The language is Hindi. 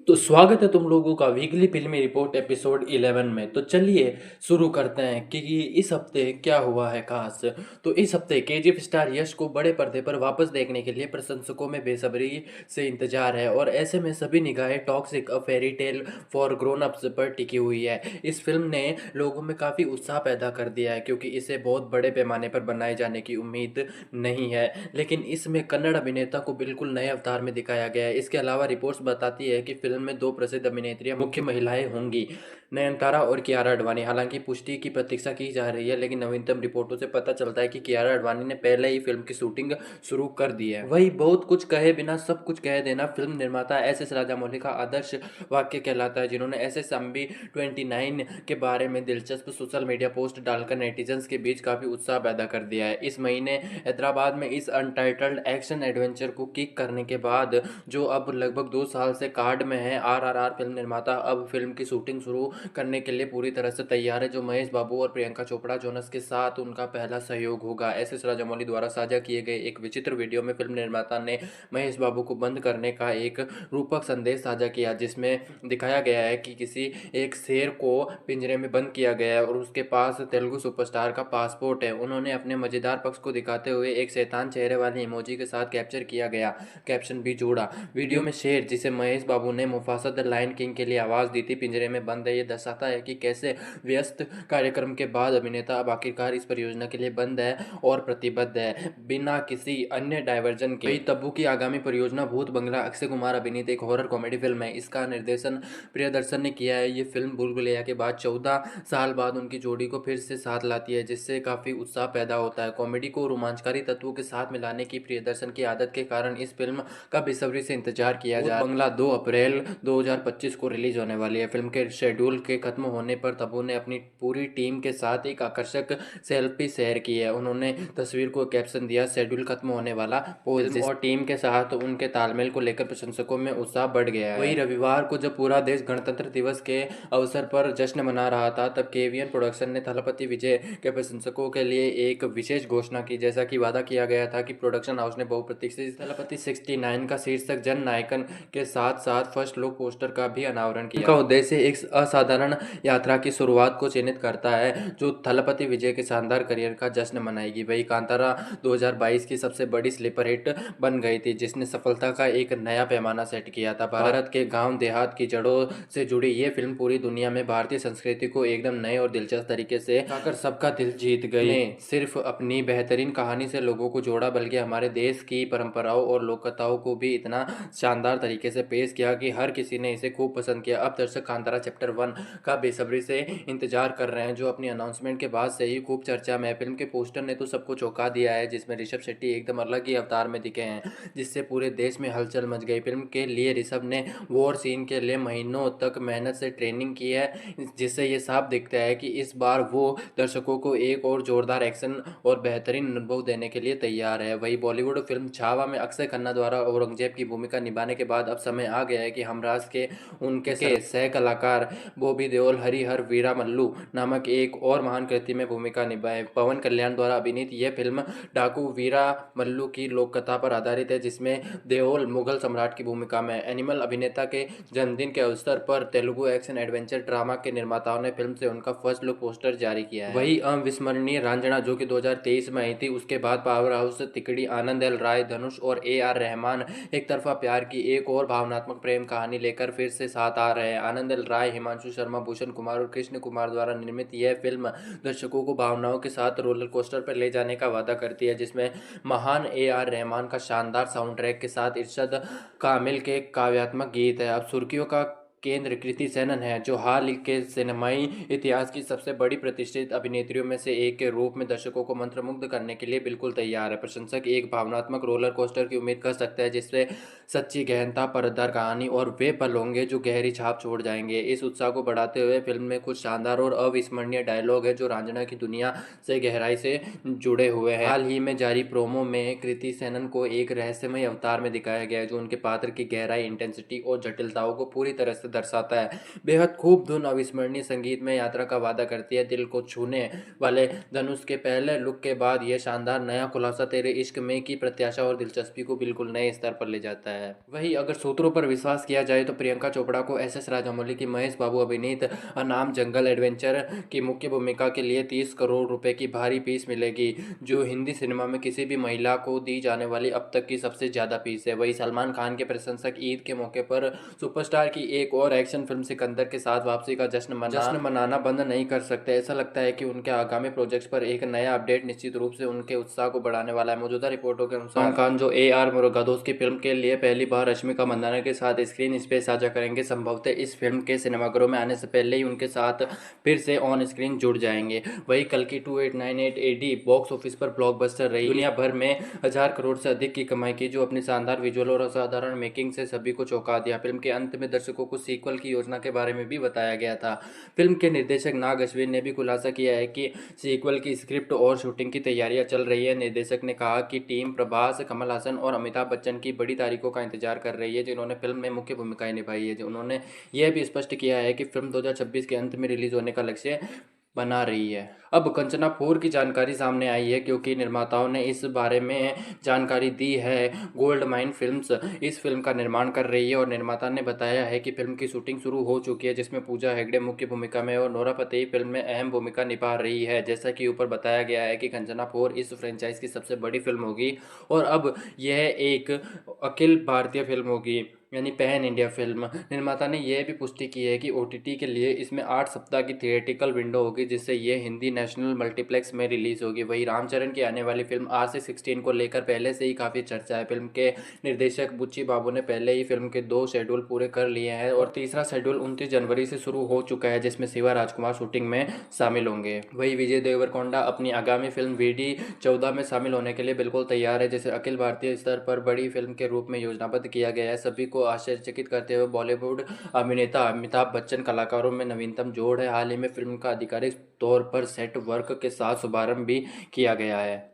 तो स्वागत है तुम लोगों का वीकली फिल्मी रिपोर्ट एपिसोड 11 में। तो चलिए शुरू करते हैं कि इस हफ्ते क्या हुआ है खास। तो इस हफ्ते केजीएफ स्टार यश को बड़े पर्दे पर वापस देखने के लिए प्रशंसकों में बेसब्री से इंतजार है और ऐसे में सभी निगाहें toxic a fairy tale for grown ups पर टिकी हुई है। इस फिल्म ने लोगों में काफ़ी उत्साह पैदा कर दिया है क्योंकि इसे बहुत बड़े पैमाने पर बनाए जाने की उम्मीद नहीं है, लेकिन इसमें कन्नड़ अभिनेता को बिल्कुल नए अवतार में दिखाया गया है। इसके अलावा रिपोर्ट्स बताती है कि फिल्म में दो प्रसिद्ध अभिनेत्रियां मुख्य महिलाएं होंगी, नयनतारा और कियारा आडवाणी। हालांकि पुष्टि की प्रतीक्षा की जा रही है, लेकिन नवीनतम रिपोर्टों से पता चलता है कि कियारा आडवाणी ने पहले ही फिल्म की शूटिंग शुरू कर दी है। वही बहुत कुछ कहे बिना सब कुछ कह देना फिल्म निर्माता एस राजामौली का आदर्श वाक्य कहलाता है, जिन्होंने एस 29 के बारे में दिलचस्प सोशल मीडिया पोस्ट डालकर नेटिजन्स के बीच काफी उत्साह पैदा कर दिया है। इस महीने हैदराबाद में इस अनटाइटल्ड एक्शन एडवेंचर को किक करने के बाद, जो अब लगभग 2 साल से कार्ड में है, आरआरआर फिल्म निर्माता अब फिल्म की शूटिंग शुरू करने के लिए पूरी तरह से तैयार है, जो महेश बाबू और प्रियंका चोपड़ा जोनस के साथ उनका पहला सहयोग होगा। एस राजामौली द्वारा साझा किए गए एक विचित्र वीडियो में फिल्म निर्माता ने महेश बाबू को बंद करने का एक रूपक संदेश साझा किया, जिसमें दिखाया गया है कि किसी एक शेर को पिंजरे में बंद किया गया है और उसके पास तेलुगु सुपरस्टार का पासपोर्ट है। उन्होंने अपने मजेदार पक्ष को दिखाते हुए एक शैतान चेहरे वाले इमोजी के साथ कैप्चर किया गया कैप्शन भी जोड़ा। वीडियो में शेर, जिसे महेश बाबू ने मुफासा द लायन किंग के लिए आवाज दी थी, पिंजरे में बंद है। ये दर्शाता है कि कैसे व्यस्त कार्यक्रम के बाद अभिनेता अब आखिरकार इस परियोजना के लिए बंद है और प्रतिबद्ध है, बिना किसी अन्य डायवर्जन के। तब्बू की आगामी परियोजना भूत बंगला अक्षय कुमार अभिनीत एक हॉरर कॉमेडी फिल्म है। इसका निर्देशन प्रियदर्शन ने किया है। ये फिल्म भूल भुलैया के बाद 14 साल बाद उनकी जोड़ी को फिर से साथ लाती है, जिससे काफी उत्साह पैदा होता है। कॉमेडी को रोमांचकारी तत्वों के साथ मिलाने की प्रियदर्शन की आदत के कारण इस फिल्म का बेसब्री से इंतजार किया जा रहा है। बंगला 2 अप्रैल 2025 को रिलीज होने वाली है। फिल्म के शेड्यूल के खत्म होने पर तब्बू ने अपनी पूरी टीम के साथ एक आकर्षक सेल्फी शेयर की है। उन्होंने तस्वीर को कैप्शन दिया, शेड्यूल खत्म होने वाला पोज, और टीम के साथ उनके तालमेल को लेकर प्रशंसकों में उत्साह बढ़ गया है। वही रविवार को जब पूरा देश गणतंत्र दिवस के अवसर पर जश्न मना रहा था, तब केवीएन प्रोडक्शन ने थलपति विजय के प्रशंसकों के लिए एक विशेष घोषणा की। जैसा कि वादा किया गया था कि प्रोडक्शन हाउस ने बहुप्रतीक्षित थलपति 69 का शीर्षक जन नायकन के साथ साथ फर्स्ट लुक पोस्टर का भी अनावरण किया। इनका उद्देश्य एक असाधारण यात्रा की शुरुआत को चिन्हित करता है, जो थलपति विजय के शानदार करियर का जश्न मनाएगी। वही कांतारा 2022 की सबसे बड़ी स्लीपर हिट बन गई थी, जिसने सफलता का एक नया पैमाना सेट किया था। भारत के गांव देहात की जड़ों से जुड़ी ये फिल्म पूरी दुनिया में भारतीय संस्कृति को एकदम नए और दिलचस्प तरीके से दिखाकर सबका दिल जीत गई। ने सिर्फ अपनी बेहतरीन कहानी से लोगों को जोड़ा, बल्कि हमारे देश की परंपराओं और लोक कथाओं को भी इतना शानदार तरीके से पेश किया कि हर किसी ने इसे खूब पसंद किया। अब दर्शक कांतारा चैप्टर 1 का बेसब्री से इंतजार कर रहे हैं, जो अपनी अनाउंसमेंट के बाद से ही खूब चर्चा में है। फिल्म के पोस्टर ने तो सबको चौंका दिया है, जिसमें ऋषभ शेट्टी एकदम अलग ही अवतार में दिखे हैं, जिससे पूरे देश में हलचल मच गई। फिल्म के लिए ऋषभ ने वॉर सीन के लिए महीनों तक मेहनत से ट्रेनिंग की है, जिससे ये साफ दिखता है कि इस बार वो दर्शकों को एक और जोरदार एक्शन और बेहतरीन अनुभव देने के लिए तैयार है। वही बॉलीवुड फिल्म छावा में अक्षय खन्ना द्वारा औरंगजेब की भूमिका निभाने के बाद अब समय आ गया है कि हमराज के उनके सह कलाकार बॉबी देओल हरिहर वीरामल्लू नामक एक और महान कृति में भूमिका निभाए। पवन कल्याण द्वारा अभिनीत यह फिल्म डाकू वीरामल्लू की लोक कथा पर आधारित है, जिसमें देओल मुगल सम्राट की भूमिका में। एनिमल अभिनेता के जन्मदिन के अवसर पर तेलुगु एक्शन एडवेंचर ड्रामा के निर्माताओं ने फिल्म से उनका फर्स्ट लुक पोस्टर जारी किया है। वही अविस्मरणीय रांझना, जो कि 2023 में आई थी, उसके बाद पावर हाउस तिकड़ी, आनंद एल राय, धनुष और AR रहमान एक तरफा प्यार की एक और भावनात्मक प्रेम कहानी लेकर फिर से साथ आ रहे हैं। आनंद एल राय, हिमांशु शर्मा, भूषण कुमार और कृष्ण कुमार द्वारा निर्मित यह फिल्म दर्शकों को भावनाओं के साथ रोलर कोस्टर पर ले जाने का वादा करती है, जिसमें महान AR रहमान का शानदार साउंड ट्रैक के साथ इरशाद कामिल के काव्यात्मक गीत है। अब सुर्खियों का केंद्र कृति सेनन है, जो हाल के सिनेमाई इतिहास की सबसे बड़ी प्रतिष्ठित अभिनेत्रियों में से एक के रूप में दर्शकों को मंत्रमुग्ध करने के लिए बिल्कुल तैयार है। प्रशंसक एक भावनात्मक रोलर कोस्टर की उम्मीद कर सकते हैं, जिससे सच्ची गहनता, परतदार कहानी और वे पल होंगे जो गहरी छाप छोड़ जाएंगे। इस उत्साह को बढ़ाते हुए फिल्म में कुछ शानदार और अविस्मरणीय डायलॉग है, जो रांझना की दुनिया से गहराई से जुड़े हुए हैं। हाल ही में जारी प्रोमो में कृति सेनन को एक रहस्यमय अवतार में दिखाया गया है, जो उनके पात्र की गहराई, इंटेंसिटी और जटिलताओं को पूरी तरह से दर्शाता है। बेहद खूब धुन अविस्मरणीय संगीत में यात्रा का वादा करती है। दिल को छूने वाले धनुष के पहले लुक के बाद यह शानदार नया खुलासा तेरे इश्क में की प्रत्याशा और दिलचस्पी को बिल्कुल नए स्तर पर ले जाता है। वहीं अगर सूत्रों पर विश्वास किया जाए तो प्रियंका चोपड़ा को एस राजामौली की महेश बाबू अभिनीत अनाम जंगल एडवेंचर की मुख्य भूमिका के लिए 30 करोड़ रुपए की भारी फीस मिलेगी, जो हिंदी सिनेमा में किसी भी महिला को दी जाने वाली अब तक की सबसे ज्यादा फीस है। वहीं सलमान खान के प्रशंसक ईद के मौके पर सुपरस्टार की एक और एक्शन फिल्म सिकंदर के साथ वापसी का जश्न मनाना बंद नहीं कर सकते। ऐसा लगता है कि उनके आगामी प्रोजेक्ट्स पर एक नया अपडेट निश्चित रूप से उनके उत्साह को बढ़ाने वाला है। मौजूदा रिपोर्टों के अनुसार सलमान खान जो AR मुरुगदोस की फिल्म के लिए पहली बार रश्मिका मंदाना के साथ स्क्रीन स्पेस साझा करेंगे। संभवतः इस फिल्म के सिनेमाघरों में आने से पहले ही उनके साथ फिर से ऑन स्क्रीन जुड़ जाएंगे। वही कल की 2898 AD बॉक्स ऑफिस पर ब्लॉकबस्टर रही। दुनिया भर में 1000 करोड़ से अधिक की कमाई की, जो अपनी शानदार विजुअल और असाधारण मेकिंग से सभी को चौंका दिया। फिल्म के अंत में दर्शकों को सीक्वल की योजना के बारे में भी बताया गया था। फिल्म के निर्देशक नाग अश्विन ने भी खुलासा किया है कि सीक्वल की स्क्रिप्ट और शूटिंग की तैयारियां चल रही है। निर्देशक ने कहा कि टीम प्रभास, कमल हासन और अमिताभ बच्चन की बड़ी तारीखों का इंतजार कर रही है, जिन्होंने फिल्म में मुख्य भूमिकाएं निभाई है। उन्होंने यह भी स्पष्ट किया है कि फिल्म 2026 के अंत में रिलीज होने का लक्ष्य बना रही है। अब कंचना 4 की जानकारी सामने आई है, क्योंकि निर्माताओं ने इस बारे में जानकारी दी है। गोल्ड माइन फिल्म्स इस फिल्म का निर्माण कर रही है और निर्माता ने बताया है कि फिल्म की शूटिंग शुरू हो चुकी है, जिसमें पूजा हेगड़े मुख्य भूमिका में और नोरा फतेही फिल्म में अहम भूमिका निभा रही है। जैसा कि ऊपर बताया गया है कि कंचना 4 इस फ्रेंचाइज की सबसे बड़ी फिल्म होगी और अब यह एक अखिल भारतीय फिल्म होगी, यानी पैन इंडिया फिल्म। निर्माता ने यह भी पुष्टि की है कि OTT के लिए इसमें 8 सप्ताह की थिएटिकल विंडो होगी, जिससे यह हिंदी नेशनल मल्टीप्लेक्स में रिलीज होगी। वही रामचरण की आने वाली फिल्म R616 को लेकर पहले से ही काफ़ी चर्चा है। फिल्म के निर्देशक बुच्ची बाबू ने पहले ही फिल्म के 2 शेड्यूल पूरे कर लिए हैं और तीसरा शेड्यूल 29 जनवरी से शुरू हो चुका है, जिसमें शिवा राजकुमार शूटिंग में शामिल होंगे। वही विजय देवरकोंडा अपनी आगामी फिल्म VD14 में शामिल होने के लिए बिल्कुल तैयार है, जिसे अखिल भारतीय स्तर पर बड़ी फिल्म के रूप में योजनाबद्ध किया गया है। सभी को आश्चर्यचकित करते हुए बॉलीवुड अभिनेता अमिताभ बच्चन कलाकारों में नवीनतम जोड़ है। हाल ही में फिल्म का आधिकारिक तौर पर सेट वर्क के साथ शुभारंभ भी किया गया है।